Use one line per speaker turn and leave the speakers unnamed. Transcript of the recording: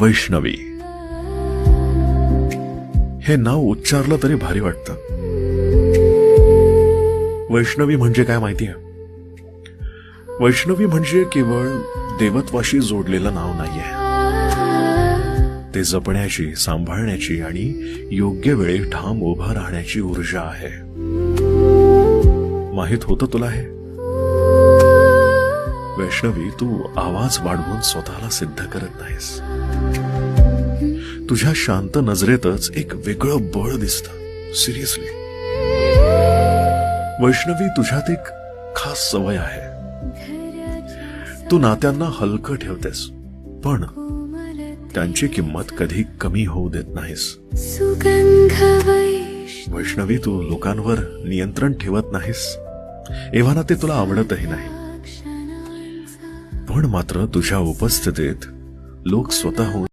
वैष्णवी हे नाव उच्चारलं तरी भारी वाटतं. वैष्णवी म्हणजे काय माहितीये? वैष्णवी म्हणजे केवळ देवत्वाशी जोडलेलं नाव नाहीये. ते जपण्याची, सांभाळण्याची आणि योग्य वेळी ठाम उभं राहण्याची ऊर्जा आहे. माहित होतं तुला हे? वैष्णवी, तू आवाज वाढवून स्वतःला सिद्ध करत नाहीस. तुझ्या शांत नजरेतच एक वेगळं बळ दिसतं. सिरियसली वैष्णवी, तुझ्यात एक खास सवय आहे. तू नात्यांना हलकं ठेवतेस, पण त्यांची किंमत कधी कमी होऊ देत नाहीस. वैष्णवी, तू लोकांवर नियंत्रण ठेवत नाहीस, एव्हाना ते तुला आवडतही नाही. पण मात्र तुझ्या उपस्थितीत लोक स्वतःहून